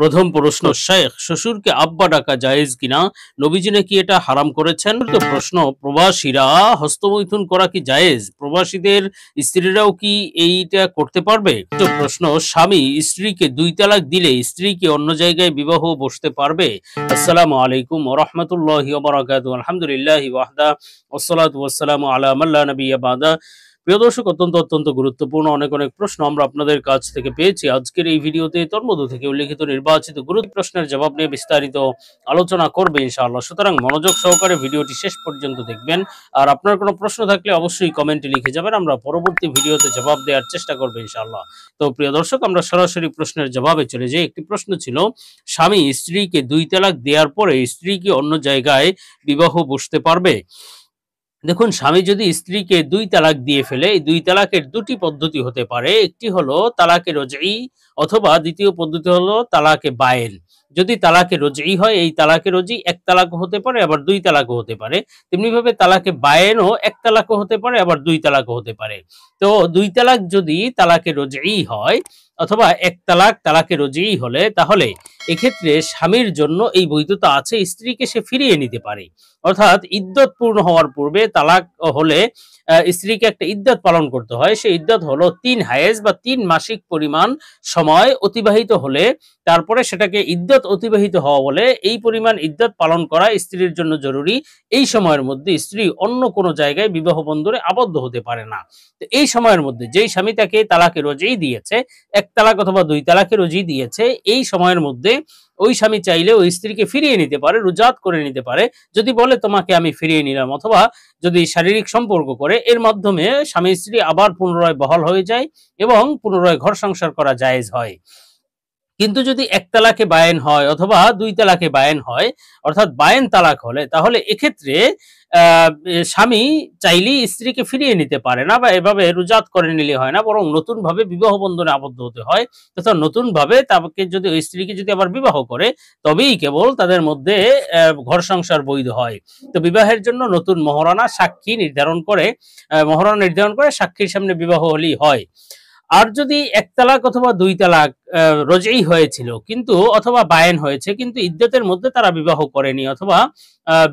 প্রথম প্রশ্ন, শেখ শ্বশুরকে আব্বা ডাকা জায়েজ কিনা? নবীজি নাকি এটা হারাম করেছেন। তো প্রশ্ন, প্রবাসীরা হস্তমৈথুন করা কি জায়েজ? প্রবাসীদের স্ত্রীরাও কি এইটা করতে পারবে? তো প্রশ্ন, স্বামী স্ত্রীকে 2 তালাক দিলে স্ত্রী কি অন্য জায়গায় বিবাহ বসতে পারবে? আসসালামু আলাইকুম ওয়া রাহমাতুল্লাহি ওয়া বারাকাতুহু। আলহামদুলিল্লাহি ওয়াহদা ওয়াসসালাতু ওয়াসসালামু আলা মান লা নাবিয়্যা বাদা। প্রিয় দর্শক, অত্যন্ত গুরুত্বপূর্ণ অনেক প্রশ্ন আমরা আপনাদের কাছ থেকে পেয়েছি। আজকের এই ভিডিওতে তন্মধ্য থেকে উল্লেখিত নির্বাচিত গুরুত্ব প্রশ্নের জবাব নিয়ে বিস্তারিত আলোচনা করবে ইনশাআল্লাহ। সুতরাং মনোযোগ সহকারে ভিডিওটি শেষ পর্যন্ত দেখবেন। আর আপনার কোনো প্রশ্ন থাকলে অবশ্যই কমেন্টে লিখে যাবেন, আমরা পরবর্তী ভিডিওতে জবাব দেওয়ার চেষ্টা করবো ইনশাআল্লাহ। তো প্রিয় দর্শক, আমরা সরাসরি প্রশ্নের জবাবে চলে যাই। একটি প্রশ্ন ছিল, স্বামী স্ত্রীকে 2 তালাক দেওয়ার পরে স্ত্রী কি অন্য জায়গায় বিবাহ বসতে পারবে? দেখুন, স্বামী যদি স্ত্রীকে 2 তালাক দিয়ে ফেলে, এই 2 তালাকের 2টি পদ্ধতি হতে পারে। একটি হলো তালাকে রজঈ, অথবা দ্বিতীয় পদ্ধতি হলো তালাকে বায়েন। যদি তালাকে রজঈ হয়, এই তালাকে রজঈ 1 তালাকও হতে পারে, আবার 2 তালাকও হতে পারে। তেমনি ভাবে তালাকে বায়েনও 1 তালাকও হতে পারে, আবার 2 তালাকও হতে পারে। তো 2 তালাক যদি তালাকে রজঈ হয়, অথবা 1 তালাক তালাকে রজঈ হলে, তাহলে এক্ষেত্রে স্বামীর জন্য এই বৈধতা আছে, স্ত্রীকে সে ফিরিয়ে নিতে পারে। অর্থাৎ ইদ্যত পূর্ণ হওয়ার পূর্বে তালাক হলে স্ত্রীকে একটা ইদ্যত পালন করতে হয়। সেই ইদ্যত হলো 3 হায়েজ বা 3 মাসিক পরিমাণ সময় অতিবাহিত হলে তারপরে সেটাকে ইদ্যত অতিবাহিত হওয়া বলে। এই পরিমাণ ইদ্যত পালন করা স্ত্রীর জন্য জরুরি। এই সময়ের মধ্যে স্ত্রী অন্য কোনো জায়গায় বিবাহ বন্ধনে আবদ্ধ হতে পারে না। তো এই সময়ের মধ্যে যেই স্বামী তাকে তালাকে রজঈ দিয়েছে, 1 তালাক অথবা 2 তালাকে রজঈ দিয়েছে, এই সময়ের মধ্যে ওই স্বামী চাইলে ওই স্ত্রীকে ফিরিয়ে নিতে পারে, রুজাত করে নিতে পারে। যদি বলে তোমাকে আমি ফিরিয়ে নিলাম, অথবা যদি শারীরিক সম্পর্ক করে, এর মাধ্যমে স্বামী স্ত্রী আবার পুনরায় বহাল হয়ে যায় এবং পুনরায় ঘর সংসার করা জায়েজ হয়। কিন্তু যদি 1 তালাকে বায়েন হয় অথবা 2 তালাকে বায়েন হয়, অর্থাৎ বায়েন তালাক হলে, তাহলে এক্ষেত্রে স্বামী চাইলেই স্ত্রীকে ফিরিয়ে নিতে পারে না, বা এভাবে রুজাত করে নিলে হয় না, বরং নতুন ভাবে বিবাহ বন্ধনে আবদ্ধ হতে হয়। তথা নতুন ভাবে তাকে যদি ওই স্ত্রীকে যদি আবার বিবাহ করে, তবেই কেবল তাদের মধ্যে ঘর সংসার বৈধ হয়। তো বিবাহের জন্য নতুন মহরানা সাক্ষী নির্ধারণ করে, সাক্ষীর সামনে বিবাহ হলেই হয়। আর যদি 1 তালাক অথবা 2 তালাক রজঈ হয়েছিল, কিন্তু অথবা বায়েন হয়েছে, কিন্তু ইদ্যতের মধ্যে তারা বিবাহ করেনি, অথবা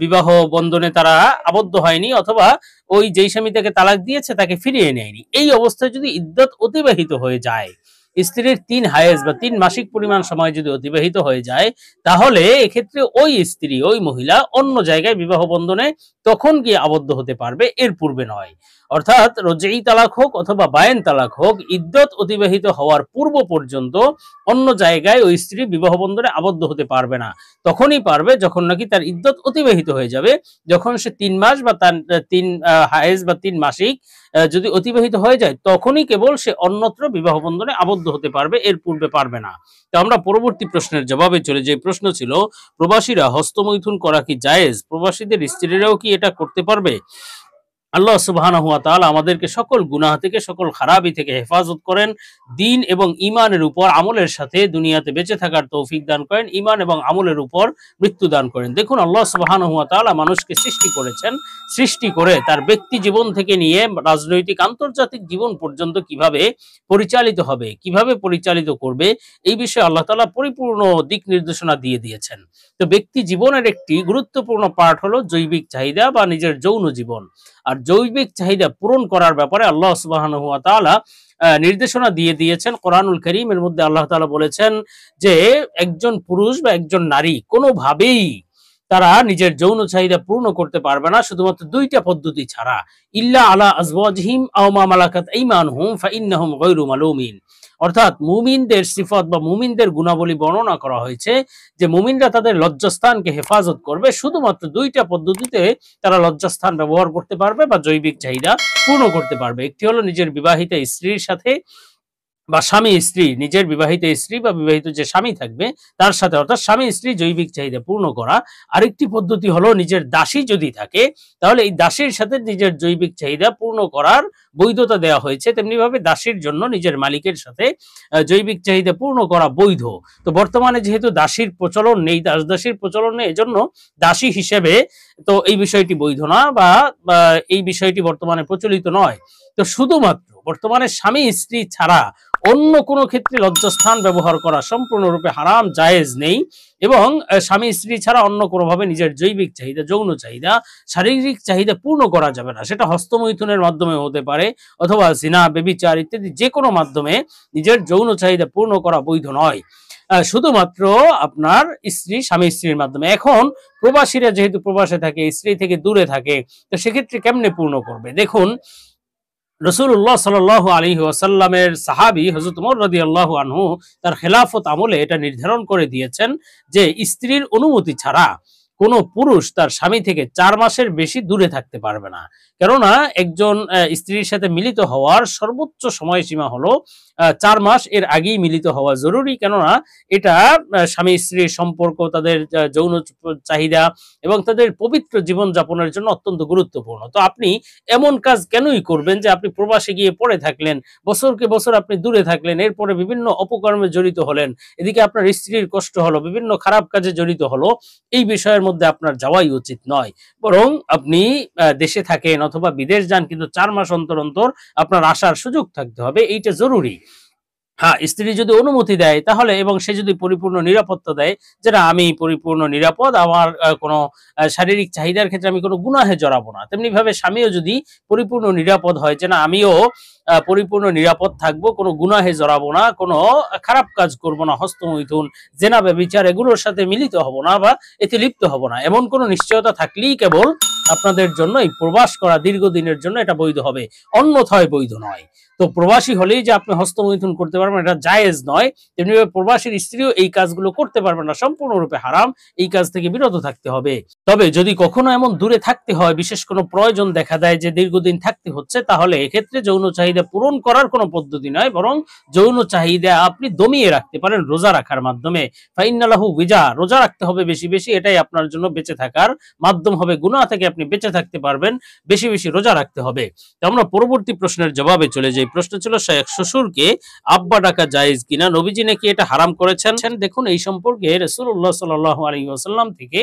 বিবাহ বন্ধনে তারা আবদ্ধ হয়নি, অথবা ওই যেই স্বামী তাকে তালাক দিয়েছে তাকে ফিরিয়ে নেয়নি, এই অবস্থায় যদি ইদ্যত অতিবাহিত হয়ে যায়, স্ত্রীর 3 হায়েজ বা 3 মাসিক পরিমাণ সময় যদি অতিবাহিত হয়ে যায়, তাহলে এক্ষেত্রে ওই স্ত্রী, ওই মহিলা অন্য জায়গায় বিবাহ বন্ধনে তখন গিয়ে আবদ্ধ হতে পারবে, এর পূর্বে নয়। অর্থাৎ রজঈ তালাক হোক অথবা বায়েন তালাক হোক, ইদ্যত অতিবাহিত হওয়ার পূর্ব পর্যন্ত অন্য জায়গায় ওই স্ত্রী বিবাহ বন্ধনে আবদ্ধ হতে পারবে না। তখনই পারবে যখন নাকি তার ইদ্যত অতিবাহিত হয়ে যাবে, যখন সে 3 মাস বা তার 3 হায়েজ বা 3 মাসিক যদি অতিবাহিত হয়ে যায়, তখনই কেবল সে অন্যত্র বিবাহ বন্ধনে আবদ্ধ হতে পারবে, এর পূর্বে পারবে না। তো আমরা পরবর্তী প্রশ্নের জবাবে চলে যাই। প্রশ্ন ছিল, প্রবাসীরা হস্তমৈথুন করা কি জায়েজ? প্রবাসীদের স্ত্রীরাও কি এটা করতে পারবে? আল্লাহ সুবহানাহু ওয়া তাআলা আমাদেরকে সকল গুনাহ থেকে, সকল খারাপি থেকে হেফাজত করেন। দ্বীন এবং ঈমানের উপর আমলের সাথে দুনিয়াতে বেঁচে থাকার তৌফিক দান করেন, ঈমান এবং আমলের উপর মৃত্যু দান করেন। দেখুন, আল্লাহ সুবহানাহু ওয়া তাআলা মানুষকে সৃষ্টি করেছেন, সৃষ্টি করে তার ব্যক্তি জীবন থেকে নিয়ে রাজনৈতিক আন্তর্জাতিক জীবন পর্যন্ত কিভাবে পরিচালিত হবে, কিভাবে পরিচালিত করবে, এই বিষয়ে আল্লাহ তাআলা পরিপূর্ণ দিক নির্দেশনা দিয়ে দিয়েছেন। তো ব্যক্তি জীবনের একটি গুরুত্বপূর্ণ পার্ট হলো জৈবিক চাহিদা বা নিজের যৌন জীবন। আর জৈবিক চাহিদা পূরণ করার ব্যাপারে আল্লাহ সুবহানাহু ওয়া তাআলা নির্দেশনা দিয়ে দিয়েছেন কোরআনুল কারীমের মধ্যে। আল্লাহ তাআলা বলেছেন যে একজন পুরুষ বা একজন নারী কোনোভাবেই তারা নিজের যৌন চাহিদা পূর্ণ করতে পারবে না, শুধুমাত্র 2টা পদ্ধতি ছাড়া। ইল্লা আলা আজওয়াজিহিম আও মা মালাকাত আইমানুহুম ফাইন্নাহুম গায়রু মালুমিন। অর্থাৎ মুমিনদের সিফত বা মুমিনদের গুণাবলী বর্ণনা করা হয়েছে, যে মুমিনরা তাদের লজ্জাস্থানকে হেফাজত করবে, শুধুমাত্র 2টা পদ্ধতিতে তারা লজ্জাস্থান ব্যবহার করতে পারবে বা জৈবিক চাহিদা পূর্ণ করতে পারবে। একটি হলো নিজের বিবাহিত স্ত্রীর সাথে, বা স্বামী স্ত্রী, নিজের বিবাহিত স্ত্রী বা বিবাহিত যে স্বামী থাকবে তার সাথে, অর্থাৎ স্বামী স্ত্রী জৈবিক চাহিদা পূর্ণ করা। আরেকটি পদ্ধতি হলো নিজের দাসী যদি থাকে, তাহলে এই দাসীর সাথে নিজের জৈবিক চাহিদা পূর্ণ করার বৈধতা দেওয়া হয়েছে। তেমনি ভাবে দাসীর জন্য নিজের মালিকের সাথে জৈবিক চাহিদা পূর্ণ করা বৈধ। তো বর্তমানে যেহেতু দাসীর প্রচলন নেই, দাসীর প্রচলন নেই, এজন্য দাসী হিসেবে তো এই বিষয়টি বৈধ না, বা এই বিষয়টি বর্তমানে প্রচলিত নয়। তো শুধুমাত্র বর্তমানে স্বামী স্ত্রী ছাড়া অন্য কোনো ক্ষেত্রে লজ্জাস্থান ব্যবহার করা সম্পূর্ণরূপে হারাম, জায়েজ নেই। এবং স্বামী স্ত্রী ছাড়া অন্য কোনোভাবে নিজের জৈবিক চাহিদা, যৌন চাহিদা, শারীরিক চাহিদা পূর্ণ করা যাবে না। সেটা হস্তমৈথুনের মাধ্যমে হতে পারে অথবা জিনা, ব্যভিচার ইত্যাদি যে কোনো মাধ্যমে নিজের যৌন চাহিদা পূর্ণ করা বৈধ নয়, শুধুমাত্র আপনার স্বামী স্ত্রীর মাধ্যমে। এখন প্রবাসীরা যেহেতু প্রবাসে থাকে, স্ত্রী থেকে দূরে থাকে, তো সেক্ষেত্রে কেমনে পূর্ণ করবে? দেখুন, রাসূলুল্লাহ সাল্লাল্লাহু আলাইহি ওয়াসাল্লামের সাহাবী হযরত ওমর রাদিয়াল্লাহু আনহু তার খেলাফত আমলে এটা নির্ধারণ করে দিয়েছেন যে স্ত্রীর অনুমতি ছাড়া কোনো পুরুষ তার স্বামী থেকে 4 মাসের বেশি দূরে থাকতে পারবে না। কেননা একজন স্ত্রীর সাথে মিলিত হওয়ার সর্বোচ্চ সময়সীমা হলো 4 মাস। এর আগেই মিলিত হওয়া জরুরি, কেননা এটা স্বামী স্ত্রীর সম্পর্ক, তাদের যৌন চাহিদা এবং তাদের পবিত্র জীবনযাপনের জন্য অত্যন্ত গুরুত্বপূর্ণ। তো আপনি এমন কাজ কেনই করবেন যে আপনি প্রবাসে গিয়ে পড়ে থাকলেন, বছরকে বছর আপনি দূরে থাকলেন, এরপরে বিভিন্ন অপকর্মে জড়িত হলেন, এদিকে আপনার স্ত্রীর কষ্ট হলো, বিভিন্ন খারাপ কাজে জড়িত হলো। এই বিষয়ের মধ্যে আপনার যাওয়াই উচিত নয়। বরং আপনি দেশে থাকেন অথবা বিদেশ যান, কিন্তু 4 মাস অন্তর অন্তর আপনার আসার সুযোগ থাকতে হবে, এইটা জরুরি। হ্যাঁ, স্ত্রী যদি অনুমতি দেয় তাহলে, এবং সে যদি পরিপূর্ণ নিরাপত্তা দেয় যে না, আমি পরিপূর্ণ নিরাপদ, আমার কোনো শারীরিক চাহিদার ক্ষেত্রে আমি কোনো গুনাহে জড়াবো না, তেমনি ভাবে স্বামীও যদি পরিপূর্ণ নিরাপদ হয় যে না, আমিও পরিপূর্ণ নিরাপদ থাকবো, কোনো গুনাহে জড়াবো না, কোনো খারাপ কাজ করব না, হস্তমৈথুন, জেনা, ব্যভিচার এগুলোর সাথে মিলিত হব না বা এতে লিপ্ত হব না, এমন কোনো নিশ্চয়তা থাকলেই কেবল আপনাদের জন্য এই প্রবাস করা দীর্ঘদিনের জন্য এটা বৈধ হবে, অন্যথায় বৈধ নয়। তো প্রবাসী হলেই যে আপনি হস্তমৈথুন করতে পারবেন এটা জায়েজ নয়, তেমনি প্রবাসীর স্ত্রীও এই কাজগুলো করতে পারবেন না, সম্পূর্ণরূপে হারাম, এই কাজ থেকে বিরত থাকতে হবে। তবে যদি কখনো এমন দূরে থাকতে হয়, বিশেষ কোনো প্রয়োজন দেখা দেয় যে দীর্ঘদিন থাকতে হচ্ছে, তাহলে এক্ষেত্রে যৌন চাহিদা পূরণ করার কোনো পদ্ধতি নয়, বরং যৌন চাহিদা আপনি দমিয়ে রাখতে পারেন রোজা রাখার মাধ্যমে। ফাইন্নালাহু বিজা, রোজা রাখতে হবে বেশি বেশি, এটাই আপনার জন্য বেঁচে থাকার মাধ্যম হবে, গুনাহ থেকে আপনি বেঁচে থাকতে পারবেন, বেশি বেশি রোজা রাখতে হবে। তো আমরা পরবর্তী প্রশ্নের জবাবে চলে যাই। প্রশ্ন ছিল, শ্বশুরকে আব্বা ডাকা জায়েজ কিনা, নবীজি নাকি এটা হারাম করেছেন। দেখুন, এই সম্পর্কে রাসূলুল্লাহ সাল্লাল্লাহু আলাইহি ওয়াসাল্লাম থেকে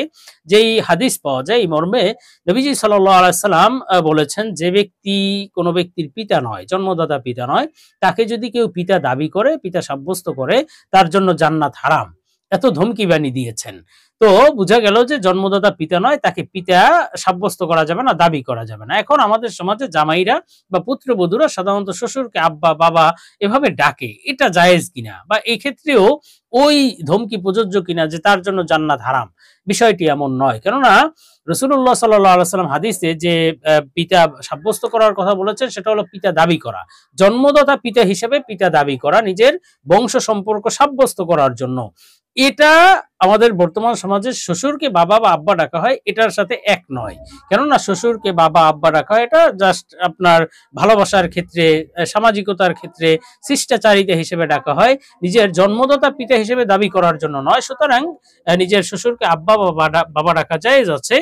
যেই হাদিস পাওয়া যায়, এই মর্মে নবীজি সাল্লাল্লাহু আলাইহি সাল্লাম বলেছেন, যে ব্যক্তি কোনো ব্যক্তির পিতা নয়, জন্মদাতা পিতা নয়, তাকে যদি কেউ পিতা দাবি করে, পিতা সাব্যস্ত করে, তার জন্য জান্নাত হারাম, এত ধমকি বাণী দিয়েছেন। তো বোঝা গেল যে জন্মদাতা পিতা নয়, তাকে পিতা সাব্যস্ত করা যাবে না, দাবি করা যাবে না। এখন আমাদের সমাজে জামাইরা বা পুত্রবধূরা সাধারণত শ্বশুরকে আব্বা, বাবা এভাবে ডাকে, এটা জায়েজ কিনা, বা এই ক্ষেত্রেও ওই ধমকি প্রযোজ্য কিনা যে তার জন্য জান্নাত হারাম, বিষয়টি এমন নয়। কেননা রাসূলুল্লাহ সাল্লাল্লাহু আলাইহি ওয়াসাল্লাম হাদিসে যে পিতা সাব্যস্ত করার কথা বলেছেন, সেটা হলো পিতা দাবি করা, জন্মদাতা পিতা হিসেবে পিতা দাবি করা, নিজের বংশ সম্পর্ক সাব্যস্ত করার জন্য। এটা আমাদের বর্তমান সমাজে শ্বশুরকে বাবা বা আব্বা ডাকা হয়, এটার সাথে এক নয়। কেননা শ্বশুরকে বাবা আব্বা ডাকা হয় এটা জাস্ট আপনার ভালোবাসার ক্ষেত্রে, সামাজিকতার ক্ষেত্রে, শিষ্টাচারিতা হিসেবে ডাকা হয়, নিজের জন্মদাতা পিতা হিসেবে দাবি করার জন্য নয়। সুতরাং নিজের শ্বশুরকে আব্বা বা বাবা ডাকা জায়েজ আছে,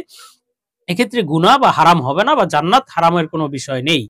এক্ষেত্রে গুনাহ বা হারাম হবে না, বা জান্নাত হারামের কোনো বিষয় নেই।